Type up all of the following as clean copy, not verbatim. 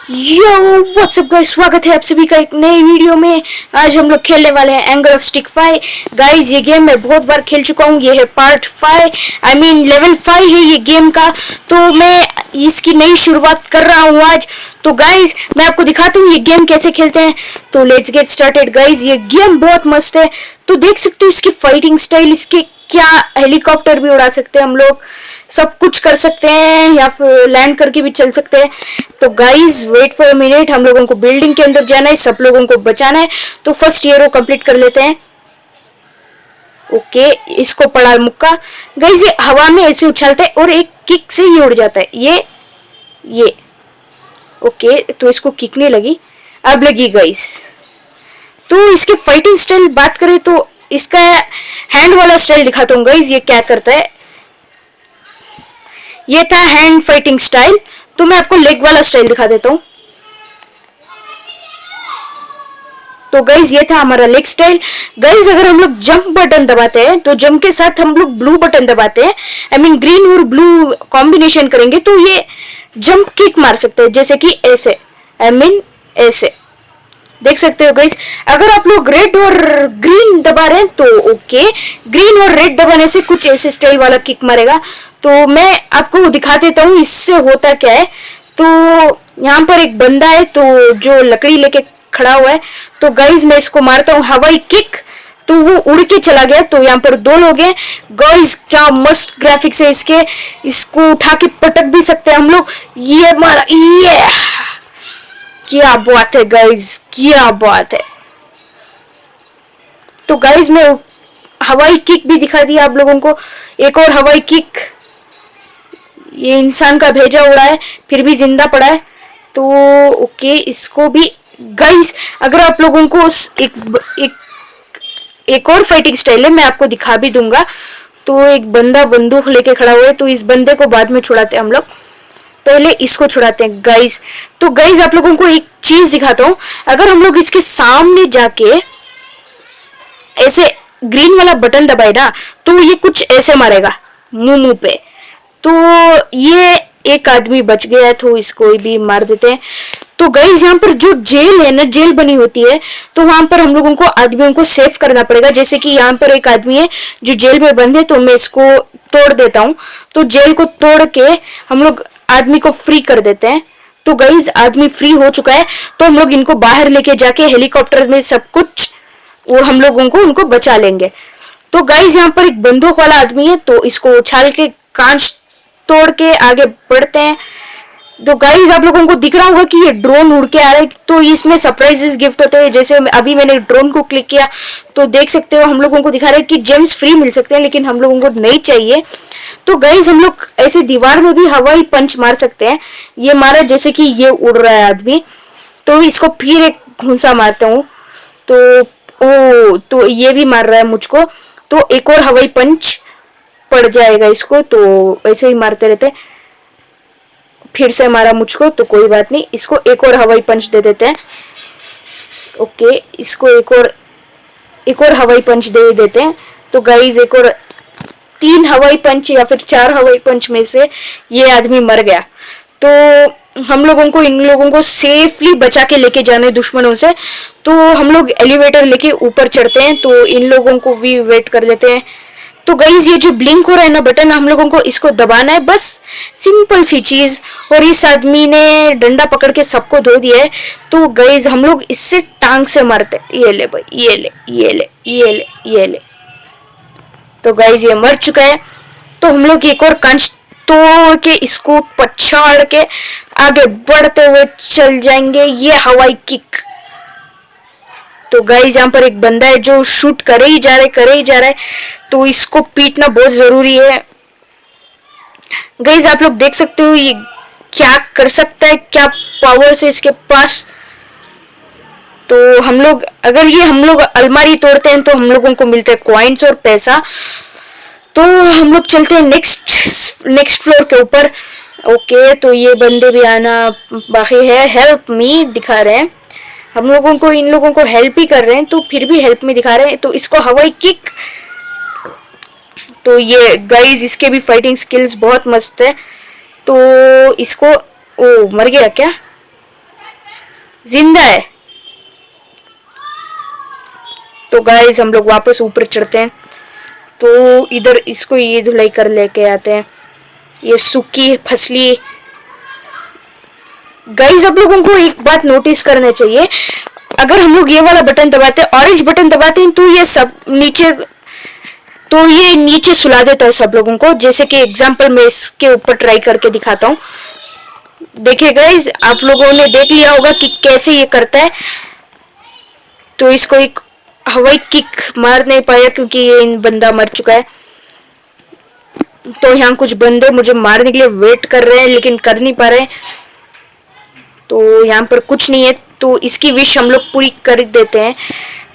यो WhatsApp guys, स्वागत है आप सभी का एक नई वीडियो में। आज हम लोग खेलने वाले हैं एंगल ऑफ स्टिक 5। गाइस ये गेम मैं बहुत बार खेल चुका हूँ। ये है पार्ट 5, आई मीन लेवल 5 है ये गेम का। तो मैं इसकी नई शुरुआत कर रहा हूँ आज। तो गाइस मैं आपको दिखाता हूँ ये गेम कैसे खेलते हैं। तो लेट्स गेट स्टार्टेड गाइस। ये गेम बहुत मस्त है। तो देख सकते हो इसकी फाइटिंग स्टाइल, इसके क्या हेलीकॉप्टर भी उड़ा सकते हैं हम लोग, सब कुछ कर सकते हैं या फिर लैंड करके भी चल सकते हैं। तो guys wait for a minute, हम लोगों को बिल्डिंग के अंदर जाना है, सब लोगों को बचाना है। तो फर्स्ट ये रो कंप्लीट कर लेते हैं। ओके, इसको पड़ा मुक्का। गाइज ये हवा में ऐसे उछालता है और एक किक से ये उड़ जाता है। ये ओके, तो इसको किक नहीं लगी, अब लगी गाइज। तो इसके फाइटिंग स्टाइल बात करें तो इसका हैंड वाला स्टाइल दिखाता हूँ गाइज। ये क्या करता है, ये था हैंड फाइटिंग स्टाइल। तो मैं आपको लेग वाला स्टाइल दिखा देता हूँ। तो गाइज ये था हमारा लेग स्टाइल। गाइज अगर हम लोग जंप बटन दबाते हैं तो जंप के साथ हम लोग ब्लू बटन दबाते हैं, आई मीन ग्रीन और ब्लू कॉम्बिनेशन करेंगे तो ये जंप किक मार सकते हैं, जैसे कि ऐसे, आई मीन ऐसे देख सकते हो गाइस। अगर आप लोग रेड और ग्रीन दबा रहे हैं तो ओके, ग्रीन और रेड दबाने से कुछ ऐसे स्टाइल वाला किक मारेगा। तो मैं आपको दिखा देता हूँ इससे होता क्या है। तो यहाँ पर एक बंदा है तो जो लकड़ी लेके खड़ा हुआ है। तो गाइस मैं इसको मारता हूँ हवाई किक, तो वो उड़ के चला गया। तो यहाँ पर दो लोग हैं। गाइस क्या मस्त ग्राफिक्स है इसके, इसको उठा के पटक भी सकते हैं हम लोग। ये मारा, ये क्या बात है गाइज, क्या बात है। तो गाइज मैं हवाई किक भी दिखा दिया आप लोगों को। एक और हवाई किक, ये इंसान का भेजा उड़ा है फिर भी जिंदा पड़ा है। तो ओके, इसको भी गाइज अगर आप लोगों को एक और फाइटिंग स्टाइल है, मैं आपको दिखा भी दूंगा। तो एक बंदा बंदूक लेके खड़ा हुआ है, तो इस बंदे को बाद में छुड़ाते हैं हम लोग, पहले इसको छुड़ाते हैं गाइस। तो गाइस आप लोगों को एक चीज दिखाता हूँ। अगर हम लोग इसके सामने जाके ऐसे ग्रीन वाला बटन दबाए ना तो ये कुछ ऐसे मारेगा मुंह पे। तो ये एक आदमी बच गया है, तो इसको भी मार देते हैं। तो गाइस यहाँ पर जो जेल है ना, जेल बनी होती है, तो वहां पर हम लोगों को आदमियों को सेव करना पड़ेगा। जैसे कि यहाँ पर एक आदमी है जो जेल में बंद है, तो मैं इसको तोड़ देता हूँ। तो जेल को तोड़ के हम लोग आदमी को फ्री कर देते हैं। तो गाइस आदमी फ्री हो चुका है, तो हम लोग इनको बाहर लेके जाके हेलीकॉप्टर में सब कुछ वो हम लोगों को उनको बचा लेंगे। तो गाइस यहाँ पर एक बंदूक वाला आदमी है, तो इसको उछाल के कांच तोड़ के आगे बढ़ते हैं। तो गाइस आप लोगों को दिख रहा होगा कि ये ड्रोन उड़ के आ रहा है, तो इसमें सरप्राइजेस गिफ्ट होते हैं। जैसे अभी मैंने ड्रोन को क्लिक किया तो देख सकते हो हम लोगों को दिखा रहा है कि जेम्स फ्री मिल सकते हैं, लेकिन हम लोगों को नहीं चाहिए। तो गाइस हम लोग ऐसे दीवार में भी हवाई पंच मार सकते हैं। ये मारा, जैसे कि ये उड़ रहा है आदमी, तो इसको फिर एक घूंसा मारता हूँ। तो ये भी मार रहा है मुझको, तो एक और हवाई पंच पड़ जाएगा इसको। तो ऐसे ही मारते रहते, फिर से मारा मुझको, तो कोई बात नहीं, इसको एक और हवाई पंच दे देते हैं। ओके, इसको एक और हवाई पंच दे देते हैं। तो गाइस एक और 3 हवाई पंच या फिर 4 हवाई पंच में से ये आदमी मर गया। तो हम लोगों को इन लोगों को सेफली बचा के लेके जाने दुश्मनों से। तो हम लोग एलिवेटर लेके ऊपर चढ़ते हैं, तो इन लोगों को भी वेट कर लेते हैं। तो गाइस ये जो ब्लिंक हो रहा है ना बटन, हम लोगों को इसको दबाना है, बस सिंपल सी चीज। और इस आदमी ने डंडा पकड़ के सबको धो दिया है। तो गाइस हम लोग इससे टांग से मारते, ये ले भाई, ये ले, ये ले, ये ले, ये ले। तो गाइस ये मर चुका है। तो हम लोग एक और कांच तोड़ के इसको पछाड़ के आगे बढ़ते हुए चल जाएंगे। ये हवाई किक। तो गाइस यहाँ पर एक बंदा है जो शूट करे ही जा रहा है, तो इसको पीटना बहुत जरूरी है। गाइस आप लोग देख सकते हो ये क्या कर सकता है, क्या पावर्स है इसके पास। तो हम लोग अगर ये हम लोग अलमारी तोड़ते हैं तो हम लोगों को मिलते हैं कॉइन्स और पैसा। तो हम लोग चलते हैं नेक्स्ट फ्लोर के ऊपर। ओके, तो ये बंदे भी आना बाकी है। हेल्प मी दिखा रहे हैं हम लोगों को, इन लोगों को हेल्प ही कर रहे हैं, तो फिर भी हेल्प में दिखा रहे हैं। तो इसको हवाई किक। तो ये गाइस इसके भी फाइटिंग स्किल्स बहुत मस्त है। तो इसको, ओ मर गया क्या? जिंदा है। तो गाइस हम लोग वापस ऊपर चढ़ते हैं। तो इधर इसको ये धुलाई कर लेके आते हैं। ये सूखी फसली। गाइस आप लोगों को एक बात नोटिस करना चाहिए, अगर हम लोग ये वाला बटन दबाते हैं, ऑरेंज बटन दबाते हैं, तो ये सब नीचे, तो ये नीचे सुला देता है सब लोगों को। जैसे कि एग्जांपल मैं इसके ऊपर ट्राई करके दिखाता हूँ। देखिए गाइस, आप लोगों ने देख लिया होगा कि कैसे ये करता है। तो इसको एक हवाई किक मार नहीं पाया क्योंकि ये बंदा मर चुका है। तो यहाँ कुछ बंदे मुझे मारने के लिए वेट कर रहे हैं लेकिन कर नहीं पा रहे। तो यहाँ पर कुछ नहीं है, तो इसकी विश हम लोग पूरी कर देते हैं।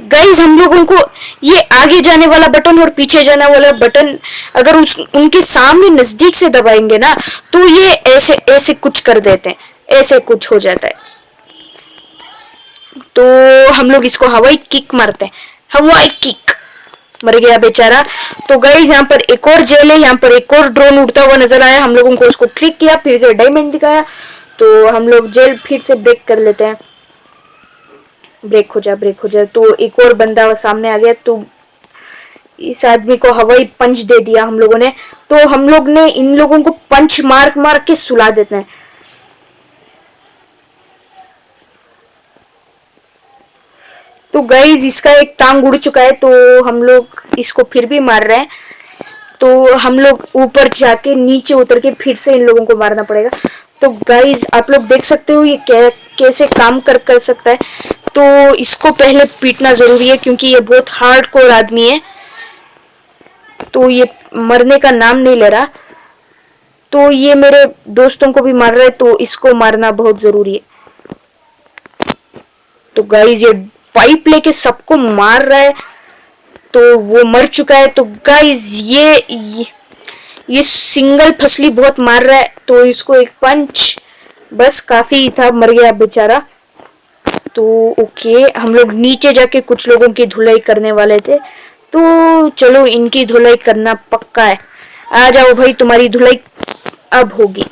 गाइस हम लोगों को ये आगे जाने वाला बटन और पीछे जाने वाला बटन अगर उनके सामने नजदीक से दबाएंगे ना, तो ये ऐसे ऐसे कुछ कर देते हैं, ऐसे कुछ हो जाता है। तो हम लोग इसको हवाई किक मारते हैं। हवाई किक, मर गया बेचारा। तो गाइस यहाँ पर एक और जेल है, यहाँ पर एक और ड्रोन उड़ता हुआ नजर आया। हम लोगों को उसको क्लिक किया, फिर से डायमंड दिखाया, तो हम लोग जेल फिर से ब्रेक कर लेते हैं। ब्रेक हो जा, ब्रेक हो जा। तो एक और बंदा सामने आ गया, तो इस आदमी को हवाई पंच दे दिया हम लोगों ने। तो हम लोग ने इन लोगों को पंच मार मार के सुला देते हैं। तो गाइस इसका एक टांग उड़ चुका है, तो हम लोग इसको फिर भी मार रहे हैं। तो हम लोग ऊपर जाके नीचे उतर के फिर से इन लोगों को मारना पड़ेगा। तो गाइस आप लोग देख सकते हो ये कैसे काम कर सकता है। तो इसको पहले पीटना जरूरी है क्योंकि ये बहुत हार्डकोर आदमी है। तो ये मरने का नाम नहीं ले रहा। तो ये मेरे दोस्तों को भी मार रहा है, तो इसको मारना बहुत जरूरी है। तो गाइस ये पाइप लेके सबको मार रहा है, तो वो मर चुका है। तो गाइस ये सिंगल फसली बहुत मार रहा है, तो इसको एक पंच बस काफी था, मर गया बेचारा। तो ओके, हम लोग नीचे जाके कुछ लोगों की धुलाई करने वाले थे, तो चलो इनकी धुलाई करना पक्का है। आ जाओ भाई, तुम्हारी धुलाई अब होगी।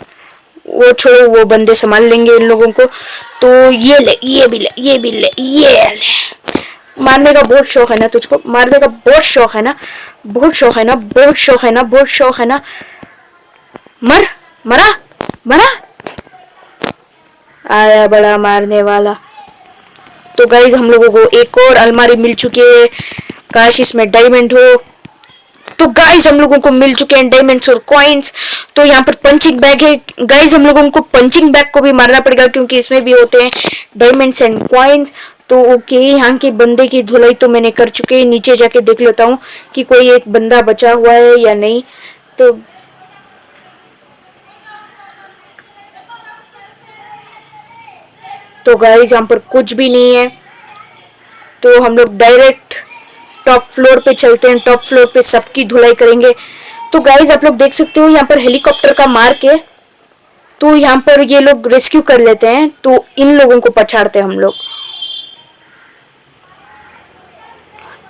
वो छोड़ो, वो बंदे संभाल लेंगे इन लोगों को। तो ये ले, ये भी ले, ये भी ले, ये ले। मारने का बहुत शौक है ना तुझको, मारने का बहुत शौक है ना, बहुत शौक है ना, बहुत शौक है ना, बहुत शौक है ना। मर, मरा, मरा। आया बड़ा मारने वाला। तो गाइज हम लोगों को एक और अलमारी मिल चुकी है, काश इसमें डायमंड हो। तो गाइज हम लोगों को मिल चुके हैं डायमंड्स और कॉइन्स। तो यहाँ पर पंचिंग बैग है। गाइज हम लोगों को पंचिंग बैग को भी मारना पड़ेगा क्योंकि इसमें भी होते हैं डायमंड्स एंड कॉइन्स। तो ओके, यहाँ के बंदे की धुलाई तो मैंने कर चुके हैं। नीचे जाके देख लेता हूँ कि कोई एक बंदा बचा हुआ है या नहीं। तो गाइज यहाँ पर कुछ भी नहीं है। तो हम लोग डायरेक्ट टॉप फ्लोर पे चलते हैं। टॉप फ्लोर पे सबकी धुलाई करेंगे। तो गाइज आप लोग देख सकते हो यहाँ पर हेलीकॉप्टर का मार के, तो यहाँ पर ये लोग रेस्क्यू कर लेते हैं। तो इन लोगों को पछाड़ते हैं हम लोग।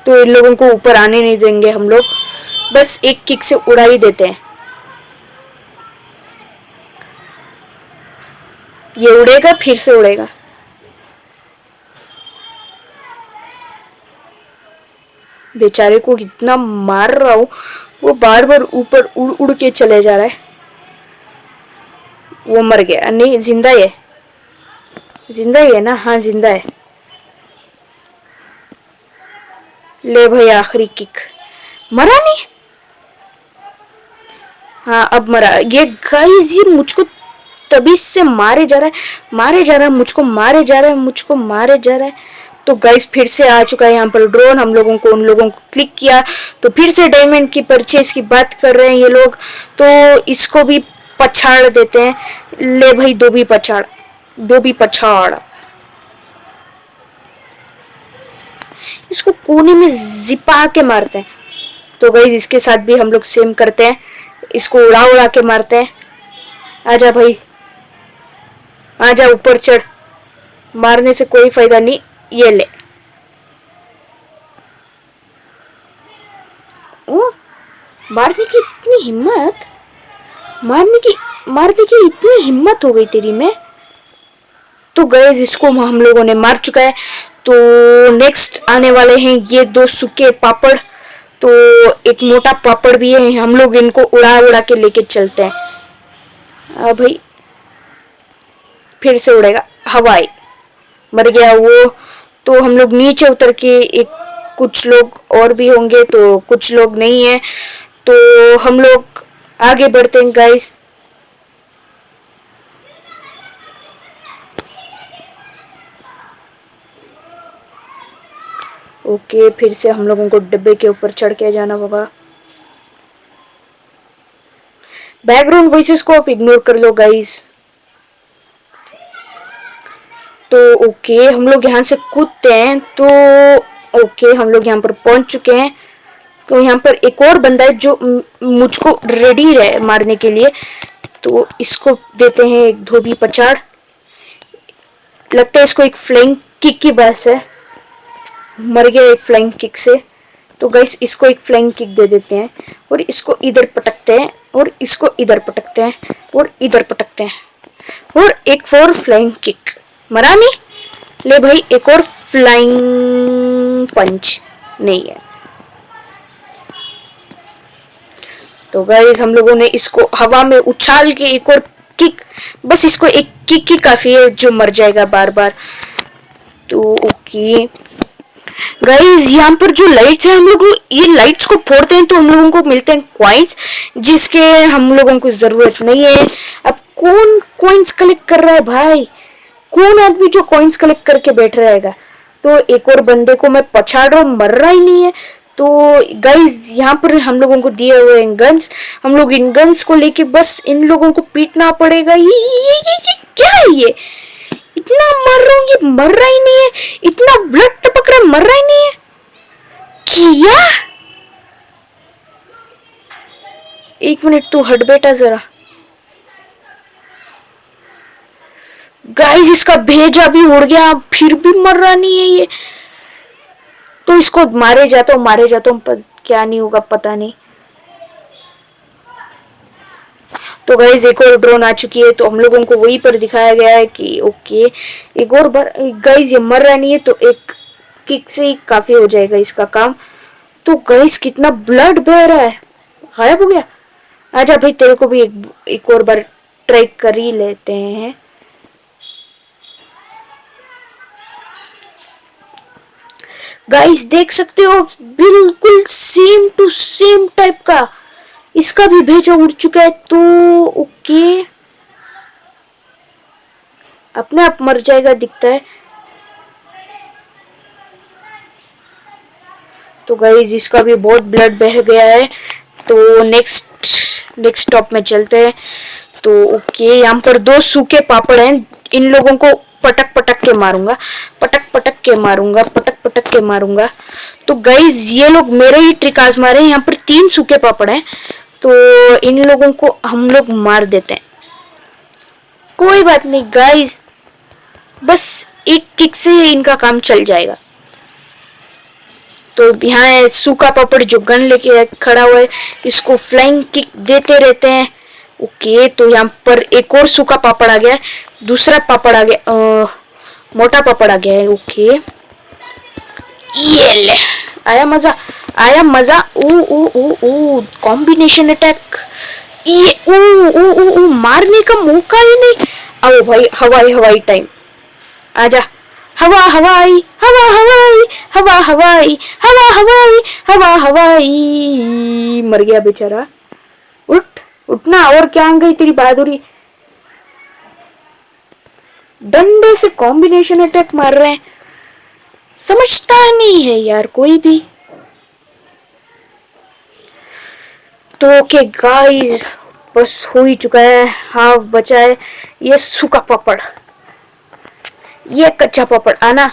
तो इन लोगों को ऊपर आने नहीं देंगे हम लोग, बस एक किक से उड़ा ही देते हैं। ये उड़ेगा, फिर से उड़ेगा। बेचारे को कितना मार रहा हूं, वो बार बार ऊपर उड़ उड़ के चले जा रहा है। वो मर गया नहीं, जिंदा है, जिंदा ही है ना? हाँ जिंदा है। ले भाई आखिरी किक। मरा नहीं? हाँ अब मरा। ये गाइस ये मुझको तभी से मारे जा रहा है, मारे जा रहा है, मुझको मारे जा रहा है, मुझको मारे जा रहा है। तो गाइस फिर से आ चुका है यहाँ पर ड्रोन। हम लोगों को उन लोगों को क्लिक किया, तो फिर से डायमंड की परचेज की बात कर रहे हैं ये लोग। तो इसको भी पछाड़ देते हैं। ले भाई, दो भी पछाड़, दो भी पछाड़। इसको कोने में जिपा के मारते हैं। तो गाइस इसके साथ भी हम लोग सेम करते हैं, इसको उड़ा उड़ा के मारते हैं। आजा भाई, आजा ऊपर चढ़, मारने से कोई फायदा नहीं। ये ले। ओ, मारने की इतनी हिम्मत, मारने की इतनी हिम्मत हो गई तेरी में। तो तो गाइस इसको हम लोगों ने मार चुका है। तो नेक्स्ट आने वाले हैं ये दो सूखे पापड़। तो एक मोटा पापड़ भी है, हम लोग इनको उड़ा उड़ा के लेके चलते हैं। भाई फिर से उड़ेगा, हवाई मर गया वो। तो हम लोग नीचे उतर के एक कुछ लोग और भी होंगे, तो कुछ लोग नहीं है, तो हम लोग आगे बढ़ते हैं गाइस। ओके फिर से हम लोगों को डिब्बे के ऊपर चढ़ के जाना होगा। बैकग्राउंड वॉइसेस को आप इग्नोर कर लो गाइस। तो ओके हम लोग यहाँ से कूदते हैं। तो ओके हम लोग यहाँ पर पहुंच चुके हैं। तो यहाँ पर एक और बंदा है जो मुझको रेडी है मारने के लिए। तो इसको देते हैं एक धोबी पछाड़। लगता है इसको एक फ्लाइंग किक की बस है, मर गया एक फ्लाइंग किक से। तो गाइस इसको एक फ्लाइंग किक दे देते हैं और इसको इधर पटकते हैं और इसको इधर पटकते हैं और इधर पटकते हैं और एक और फ्लाइंग किक। मरा नहीं, ले भाई एक और फ्लाइंग पंच नहीं है। तो गाइस हम लोगों ने इसको हवा में उछाल के एक और किक, बस इसको एक किक ही काफी है जो मर जाएगा बार बार। तो ओके गाइस यहाँ पर जो लाइट्स है, हम लोग ये लाइट्स को फोड़ते हैं तो हम लोगों को मिलते हैं कॉइन्स, जिसके हम लोगों को जरूरत नहीं है। अब कौन कॉइन्स कलेक्ट कर रहा है भाई, कौन आदमी जो कॉइन्स कलेक्ट करके बैठ रहेगा। तो एक और बंदे को मैं पछाड़ रहा हूँ, मर रहा ही नहीं है। तो गाइस यहाँ पर हम लोगों को दिए हुए हैं गन्स, हम लोग इन गन्स को लेके बस इन लोगों को पीटना पड़ेगा। ये क्या है ये, इतना मर रहा हूँ ये मर रहा ही नहीं है, इतना ब्लड टपक रहा मर रहा ही नहीं है। किया एक मिनट तू हट बेटा जरा। गाइस इसका भेजा भी उड़ गया, फिर भी मर रहा नहीं है ये। तो इसको मारे जाता हूँ क्या नहीं होगा पता नहीं। तो गाइस एक और ड्रोन आ चुकी है, तो हम लोगों को वहीं पर दिखाया गया है कि ओके एक और बार। गाइस ये मर रहा नहीं है तो एक किक से ही काफी हो जाएगा इसका काम। तो गाइस कितना ब्लड बह रहा है, गायब हो गया। आजा भाई तेरे को भी एक और बार ट्राई कर ही लेते हैं। गाइस देख सकते हो बिल्कुल सेम टू सेम टाइप का इसका भी भेजा उड़ चुका है। तो ओके अपने आप मर जाएगा दिखता है। तो गाइस इसका भी बहुत ब्लड बह गया है। तो नेक्स्ट स्टॉप में चलते हैं। तो ओके यहाँ पर दो सूखे पापड़ हैं, इन लोगों को पटक पटक के मारूंगा, पटक पटक के मारूंगा, पटक पटक के मारूंगा। तो गाइस ये लोग मेरे ही ट्रिक आजमा रहे हैं। यहाँ पर 3 सूखे पापड़ हैं, तो इन लोगों को हम लोग मार देते हैं। कोई बात नहीं गाइस, बस एक किक से इनका काम चल जाएगा। तो यहाँ है सूखा पापड़ जो गन लेके खड़ा हुआ है, इसको फ्लाइंग किक देते रहते हैं। ओके तो यहाँ पर एक और सूखा पापड़ आ गया, दूसरा पापड़ आ गया, मोटा पापड़ आ गया है। ओके ये ले, आया मजा, आया मजा। ओ ओ ओ ओ कॉम्बिनेशन अटैक, ये ओ ओ ओ ओ मारने का मौका ही नहीं। आओ भाई हवाई हवाई टाइम, आजा हवा हवाई हवा हवाई हवा हवाई हवा हवाई हवा हवाई। मर गया बेचारा, उठ उठना, और क्या आ गई तेरी बहादुरी। डंडे से कॉम्बिनेशन अटैक मार रहे हैं, समझता नहीं है यार कोई भी। तो ओके गाइस बस हो ही चुका है, हाफ बचा है। ये सूखा पापड़, ये कच्चा पापड़ आना,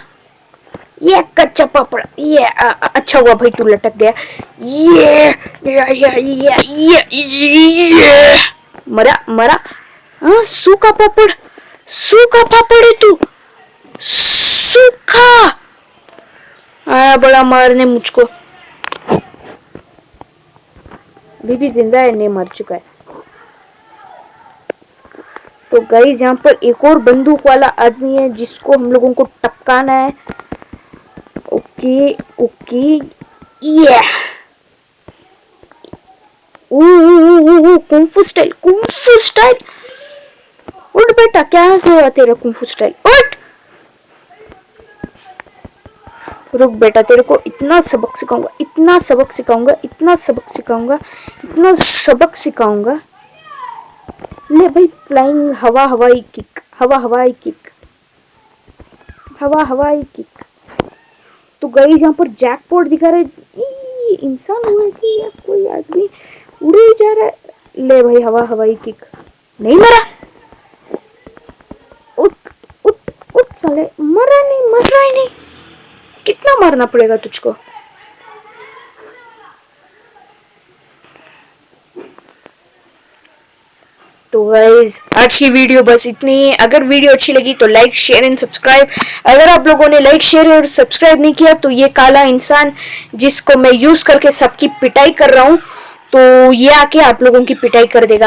ये कच्चा पापड़, ये अच्छा हुआ भाई तू लटक गया। ये मरा मरा। हाँ सूखा पापड़, सूखा पापड़ है तू, सूखा आया बड़ा मारने मुझको। अभी भी जिंदा है, नहीं मर चुका है। तो गाइस यहाँ पर एक और बंदूक वाला आदमी है जिसको हम लोगों को टपकाना है। ओके ओके ये कुंफू स्टाइल, कुंफू स्टाइल। उठ बेटा, क्या हुआ तेरा कुंफू स्टाइल, उठ। रुक बेटा, तेरे को इतना सबक सिखाऊंगा, इतना सबक सिखाऊंगा, इतना सबक सिखाऊंगा, इतना सबक सिखाऊंगा। ले भाई, फ्लाइंग हवा हवाई किक, हवा हवाई किक, हवा हवाई किक। तो गाइस यहाँ पर जैकपॉट दिखा रहा है। इंसान हुआ कि या कोई आदमी उड़े ही जा रहा है। ले भाई, हवा हवाई किक, नहीं मरा। उठ उठ उठ साले, मरा नहीं, मर रहा ही नहीं। कितना मारना पड़ेगा तुझको। तो गाइस आज की वीडियो बस इतनी ही। अगर वीडियो अच्छी लगी तो लाइक शेयर एंड सब्सक्राइब। अगर आप लोगों ने लाइक शेयर और सब्सक्राइब नहीं किया तो ये काला इंसान जिसको मैं यूज करके सबकी पिटाई कर रहा हूँ, तो ये आके आप लोगों की पिटाई कर देगा।